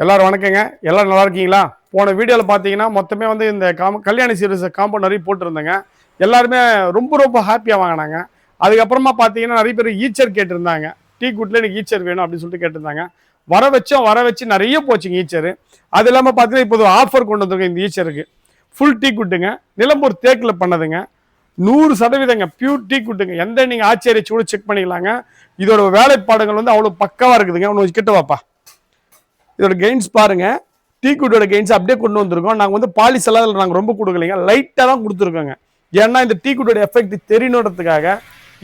எல்லாரும் வணக்கங்க. எல்லாரும் நல்லா இருக்கீங்களா? போன வீடியோவில் பார்த்தீங்கன்னா மொத்தமே வந்து இந்த கல்யாணி சீரிஸ் காம்போ நிறைய போட்டிருந்தேங்க. எல்லாருமே ரொம்ப ரொம்ப ஹாப்பியாக வாங்கினாங்க. அதுக்கப்புறமா பார்த்தீங்கன்னா நிறைய பேர் ஈச்சர் கேட்டிருந்தாங்க. டீ குட்டில் எனக்கு ஈச்சர் வேணும் அப்படின்னு சொல்லிட்டு கேட்டிருந்தாங்க. வர வச்சு நிறைய போச்சுங்க ஈச்சர். அது இல்லாமல் பார்த்தீங்கன்னா இப்போ ஆஃபர் கொண்டு வந்துருங்க இந்த ஈச்சருக்கு. ஃபுல் டீ குட்டுங்க, நிலம்பூர் தேக்கில் பண்ணதுங்க, 100% பியூர் டீ குட்டுங்க. எந்த நீங்கள் ஆச்சரிச்சு கூட செக் பண்ணிக்கலாங்க. இதோட வேலைப்பாடுகள் வந்து அவ்வளோ பக்கவாக இருக்குதுங்க. ஒன்று கிட்ட வாப்பா. இதோட கெயின்ஸ் பாருங்க, டீ குட்டோட கெயின்ஸ் அப்படியே கொண்டு வந்திருக்கோம். நாங்கள் வந்து பாலிஸ் எல்லாம் நாங்கள் ரொம்ப கொடுக்கலைங்க, லைட்டாக தான் கொடுத்துருக்கோங்க. ஏன்னா இந்த டீ குட்டோட எஃபெக்ட் தெரியணுன்றதுக்காக.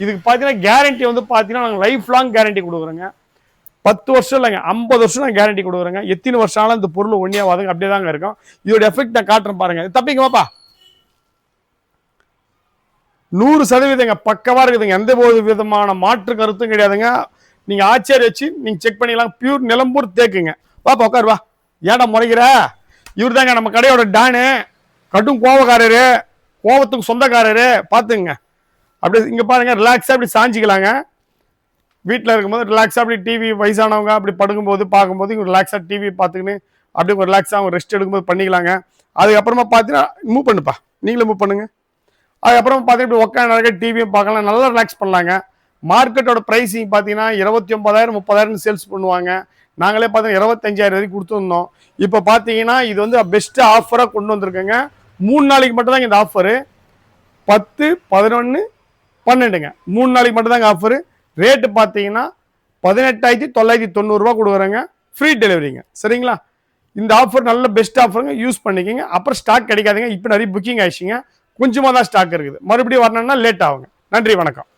இதுக்கு பார்த்தீங்கன்னா கேரண்டி வந்து பார்த்தீங்கன்னா நாங்கள் லைஃப் லாங் கேரண்டி கொடுக்குறோங்க. 10 வருஷம் இல்லைங்க, 50 வருஷம் நான் கேரண்டி கொடுக்குறேங்க. எத்தனை வருஷம் ஆனாலும் இந்த பொருள் ஒன்றியாவாதுங்க, அப்படியே தாங்க இருக்கும். இதோட எஃபெக்ட் நான் காட்டுறேன் பாருங்க. தப்பிங்கப்பாப்பா, 100% பக்கவா இருக்குதுங்க. எந்த ஒரு விதமான மாற்று கருத்தும் கிடையாதுங்க. நீங்க ஆச்சரிய வச்சு நீங்க செக் பண்ணிக்கலாம். பியூர் நிலம்பூர் தேக்குங்க. வாப்பா உட்காரு வா. ஏன்டா முறைகிற? இவர் தாங்க நம்ம கடையோட டானு, கடும் கோவக்காரரு, கோவத்துக்கு சொந்தக்காரரு. பார்த்துங்க. அப்படி இங்க பாருங்க, ரிலாக்ஸா அப்படி சாஞ்சிக்கலாங்க. வீட்டில் இருக்கும்போது ரிலாக்ஸா அப்படி டிவி, வயசானவங்க அப்படி படுக்கும்போது பார்க்கும்போது இங்கே ரிலாக்ஸா டிவி பார்த்துக்கின்னு அப்படியே ஒரு ரிலாக்ஸாக அவங்க ரெஸ்ட் எடுக்கும்போது பண்ணிக்கலாங்க. அதுக்கப்புறமா பார்த்தீங்கன்னா மூவ் பண்ணுப்பா, நீங்களும் மூவ் பண்ணுங்க. அதுக்கப்புறம் பார்த்தீங்கன்னா உட்காந்து நிறைய டிவியும் பார்க்கலாம், நல்லா ரிலாக்ஸ் பண்ணலாங்க. மார்க்கெட்டோட ப்ரைஸிங் பார்த்தீங்கன்னா 29,000 30,000 சேல்ஸ் பண்ணுவாங்க. நாங்களே பார்த்தீங்கன்னா 25,000 வரைக்கும் கொடுத்துருந்தோம். இப்போ பார்த்தீங்கன்னா இது வந்து பெஸ்ட் ஆஃபராக கொண்டு வந்திருக்கேங்க. 3 நாளைக்கு மட்டும் தாங்க இந்த ஆஃபரு. 10, 11, 12ங்க 3 நாளைக்கு மட்டும் தாங்க ஆஃபரு. ரேட்டு பார்த்தீங்கன்னா 18,990 கொடுக்குறேங்க. ஃப்ரீ டெலிவரிங்க. சரிங்களா? இந்த ஆஃபர் நல்ல பெஸ்ட் ஆஃபருங்க, யூஸ் பண்ணிக்கோங்க. அப்புறம் ஸ்டாக் கிடைக்காதுங்க. இப்போ நிறைய புக்கிங் ஆயிடுச்சுங்க, கொஞ்சமாக தான் ஸ்டாக் இருக்குது. மறுபடியும் வரணும்னா லேட் ஆகுங்க. நன்றி, வணக்கம்.